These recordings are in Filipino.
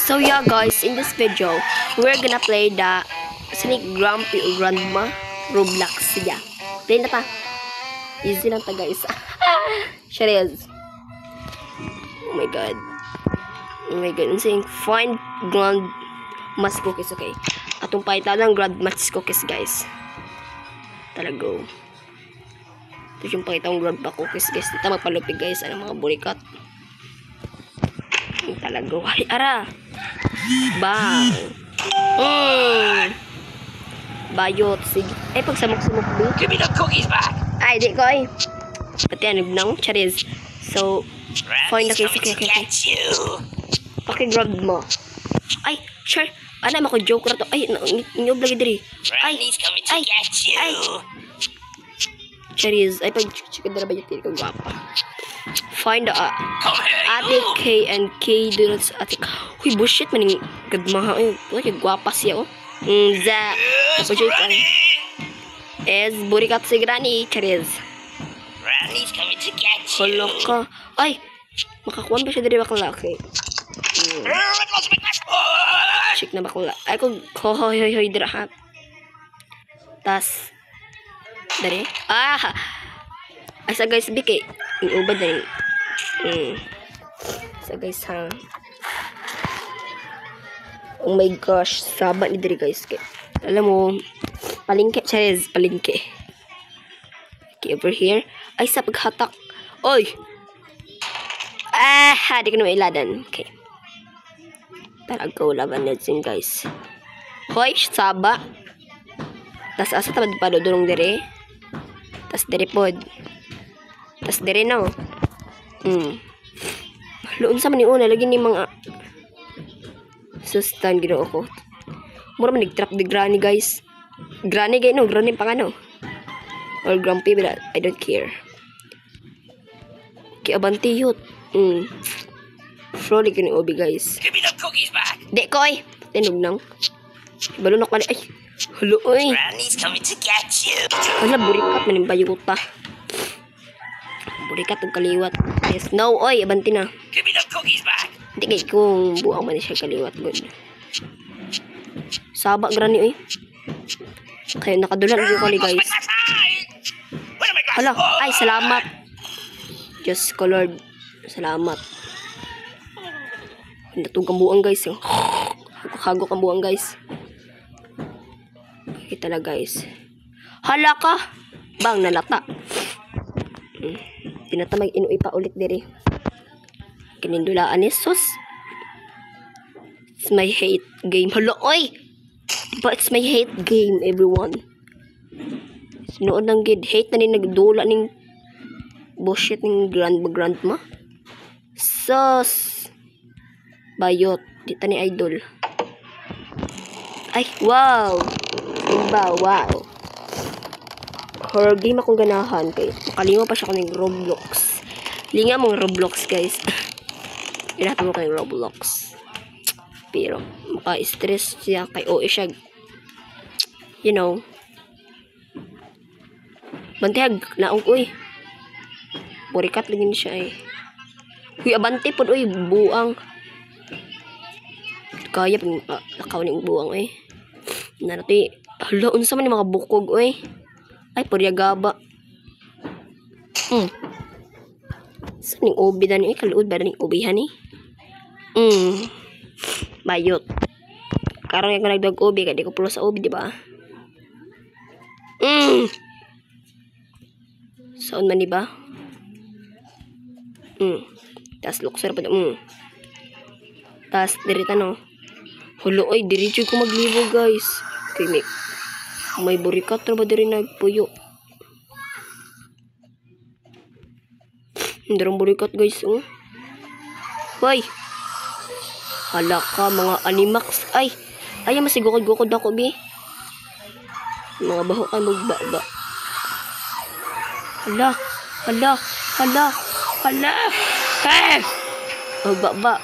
So yeah guys, in this video, we're gonna play the Sonic Grumpy or Grandma Roblox. Yeah. Play na ta. Easy lang ta guys. Sharez. Oh my god. Oh my god. I'm saying find Grandma's cookies, okay? Atong paita ng Grandma's cookies guys. Talago. Ito yung pakita ng Grandma cookies guys. Dito magpalupig guys. Ano mga burikat. Talaga. Ay, ara. Bang. Bayot. Sige. Ay, pag samok-samok din. Give me the cookies back. Ay, di ko ay. Pati ano nang charis. So, find the case. Okay. Paki-grab mo. Ay, sure. Ano, ako joke na to. Ay, inyob lagi diri. Ay, ay. Charis. Ay, pag-chicken na ba yung tiri ko guwapa. Find the Ate K and K donuts Ate. Uy, bullshit maning gadmaha. Uy, gwapa siya oh. Za. Bullshit ka. Es burikat si Granny. Charis. Granny's coming to get you. Hala ka. Ay, makakuan ba siya dari bakla? Okay. Check na bakla. Ay, kung hoy dirahat. Tas. Dari. Asa guys, bike. Iubad na rin. So guys ha. Oh my gosh. Sabat ni diri guys. Alam mo. Palingke. Charis. Palingke. Okay, over here. Ay, sa paghatak. Oy! Di ko na mailadan. Okay. Talaga laban natin guys. Hoy, saba. Tas asa tabad pa dudurong dire. Tas dire pod. Tas dire no. Loon sa man ni una lagi ni mga sustan ginoo ko. Mura man nag-trap di Granny guys. Granny gay no, Granny pang ano. Or Grumpy but I don't care. Ki abanti yut. Frolic ni Obi guys. Give me the cookies back. Di ko ay. Tinog nang. Balunok man ay. Hulo oy. Granny's coming to get you. Hala burikat man yung bayuta. Burikat og kaliwat. Yes, no oy, abanti na. Give me the cookies back. Hindi kay kung buang man siya kaliwat good. Saba Granny oy. Kayo nakadulan gyud ko guys. Hala, ay salamat. Just colored. Salamat. Natug ang buang guys. Hagok ang buang guys. Kita lang guys. Hala ka. Bang nalata. Tinatamay inuwi pa ulit diri. Kinindulaan ni sus. It's my hate game. Hala oy. But it's my hate game everyone. Sinuod ng gid hate na ni nagdula ning bullshit ning grandma. Sus. Bayot. Dita ni idol. Ay, wow. Diba, wow. Horror game akong ganahan. Kaya makalima pa siya ko ng Roblox. Linga mong Roblox, guys. Inatan mo kayong Roblox. Pero, maka-stress siya kay OE siya. You know. Bantihag. Naong, uy. Burikat lagi niya siya eh. Uy, abante po, uy. Buang. Kaya pang nakaw ng buwang eh. Narati, hala, unsa man yung mga bukog eh. Ay, puriagaba. Saan yung ubi na niyo? Kaluod ba na yung ubihan eh? Bayot. Karang yung nagdag ubi, kaya di ko pulo sa ubi, di ba? Saan man, di ba? Tas luksor pa na. Tas, dirita no. Hulo ay, diretso ko maglibo guys. Okay, may burikat na ba diri nagpuyo? Hindi rin burikat guys. Hoy! Hala ka mga animax. Ay! Ay, masigukod-gukod ako bi. Mga baho ka magbaba. Hala! Hala! Hala! Hala! Eh! Magbaba.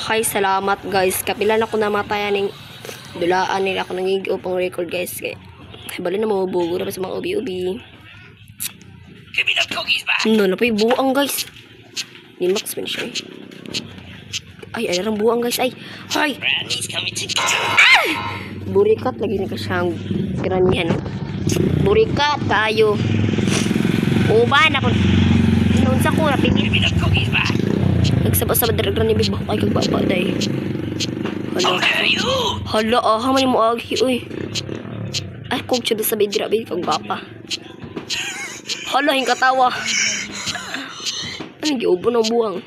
Hi, salamat guys. Kapilan ako namatayan ng dulaan nila ako nangigiw pang record guys. Kaya bali na mabubugo na pa sa mga ubi-ubi. Give me the cookies back. No, napay buang guys. Ni Max man siya. Ay, ang buang guys. Ay. Bradley's coming to get you. Burikat lagi na kasyang granihan. Burikat tayo. Uban ako. Inunsa ko na pinit. Give me the cookies back. Nagsaba-saba daragan ni Bibo. Ay, kagbaba day. How Hala. dare you? Hala, hamay mo agi. Uy. Ay, kung siya sa bidira, kagbapa. Hala, yung katawa. Ano, giubo ng buwang.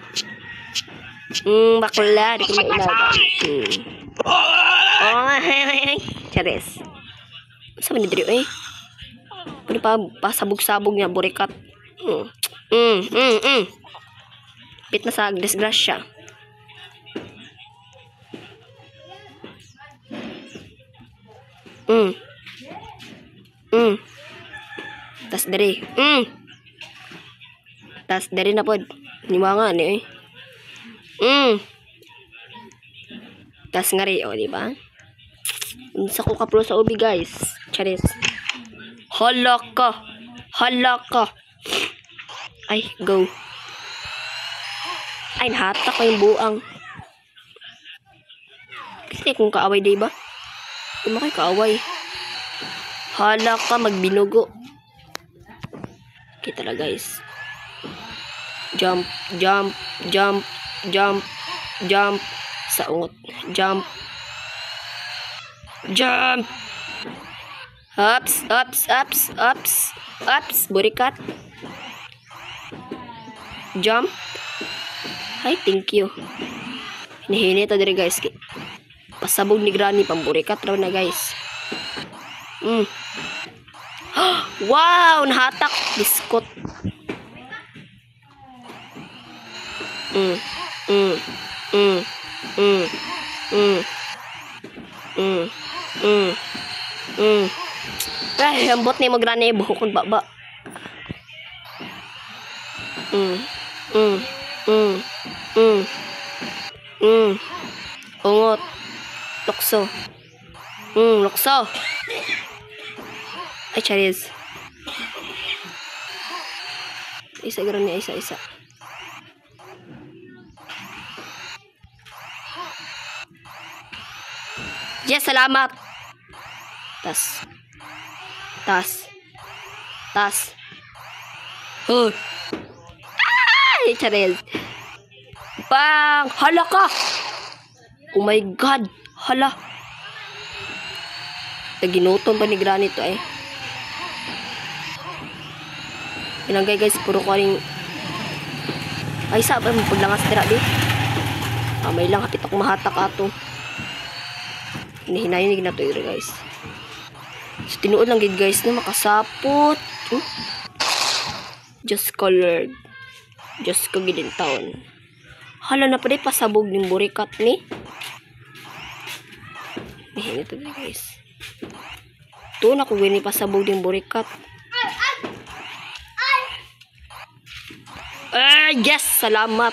Bakla. Di ko mailaga. Oh, ay. Charis. Saan man dito eh? Ano pa, pasabog-sabog niya, burikat. Pit na sa disgrasya. Tas dari. Tas dari na pod. Niwangan eh. Tas ngari, o, di ba? Sa ko kaplo sa ubi, guys. Charis. Hala ka. Ay, go. Ay, nahatak ko yung buang. Kasi kung kaaway, di ba? Di mo kayo kaaway. Hala ka, magbinugo. Kita na, guys. Jump. Sa ungot. Jump. Ups. Burikat. Jump. Hi, thank you. Hinihini ito diri, guys. Pasabog ni Granny. Pamburikat raw na, guys. Wow! Nahatak. Biskot. Ay, ang bot ni mo Granny. Buhukon baba. Ungot. Lokso. Lokso. Ay, charis. Isa Granny, isa. Yes, salamat. Tas. Ay, charis. Bang! Hala ka! Oh my God! Hala! Naginutom pa ni Granny to eh. Pinanggay guys, puro ko rin. Ay, sabay mo paglangas dira di. May lang hapit ako mahatak ato. Hinahinayin na to yun guys. So, tinuod lang gid guys na makasapot. Just colored. Just kagilin taon. Hala na pa rin pasabog ng burikat ni. Ito na guys. Ito na kung gini pasabog ng burikat. Yes! Salamat!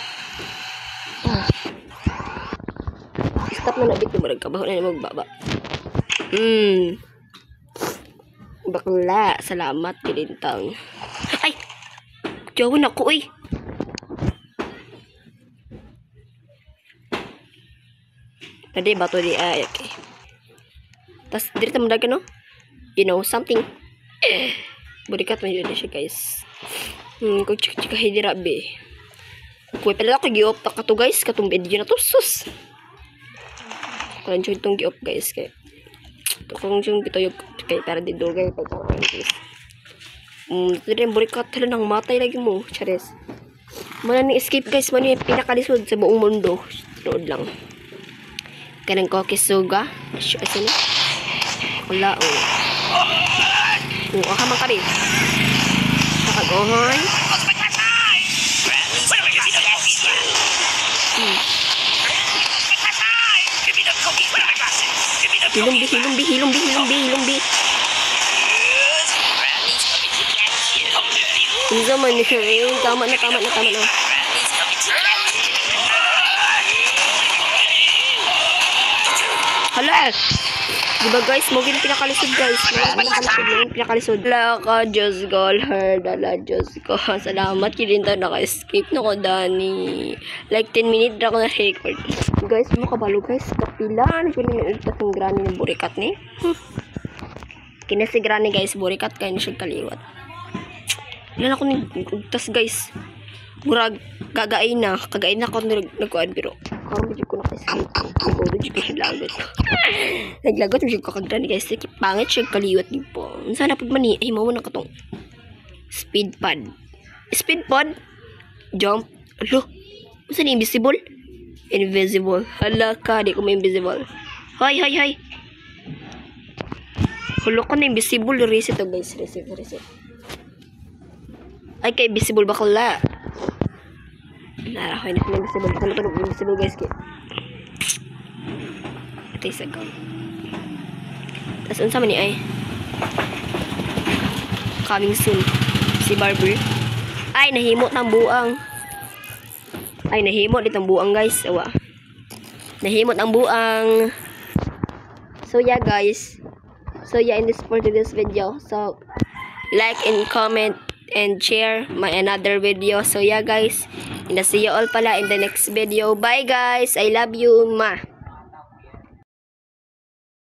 Stop na nabit yung maragkabaho na yung magbaba. Bakla. Salamat, kilintang. Ay! Diyawan ako eh. Tadi bato di ay okay. Tas diri ta mandagan no? You know something. Burikat man yun siya guys. Kung chika hidira be. Kuy pala ako giop ta kato guys katong video na to sus. Kung join tong giop guys kay. To kung jung bitoyog kay para di dugay pagkaon guys. Diri burikat tala nang matay lagi mo, chares. Mana ni escape guys, man yung pinakalisod sa buong mundo. Load lang. Kanang cookies suga. Asin na. Wala o. Aha man ka rin. Nakagohoy. Hilumbi. Hindi naman niya. Tama na. Hala! Diba guys, mo gin pinakalisod guys. Mo pinakalisod. Wala ka, Diyos ko, Lord. Ala, Diyos ko. Salamat, kilinta naka-escape na ko, Dani. Like 10 minutes na ako na-record. Guys, makabalo guys. Kapilan. Kung nilagtas ng granny ng burikat ni. Kina si granny guys, burikat kayo na siya kaliwat. Wala na ako nagugtas guys. Murag, kagain na ako nagkuhan, pero karoon medyo ko naka-escape. Nagkuhan medyo ko siya lagot. Naglagot medyo ko kagdani guys. Pangit siya kaliwat din po. Sana pag mani, ay mawa na katong speed pad. Speed pad? Jump. Alo, saan invisible? Invisible. Hala ka, di ko may invisible. Hay. Hulo ko na invisible. Reset to guys. Reset. Ay, kay invisible bakala. Nara ko, hindi ko invisible. Sana ko invisible guys. Ito yung sagaw. Tapos, unsa man ni ay? Coming soon. Si Barber. Ay, nahimot ng buang. Ay, nahimot ditong buang guys. Awa. Nahimot ang buang. So, yeah guys. So, yeah, in this for today's video. So, like and comment and share my another video. So, yeah guys. And I'll see you all pala in the next video. Bye guys. I love you. Ma.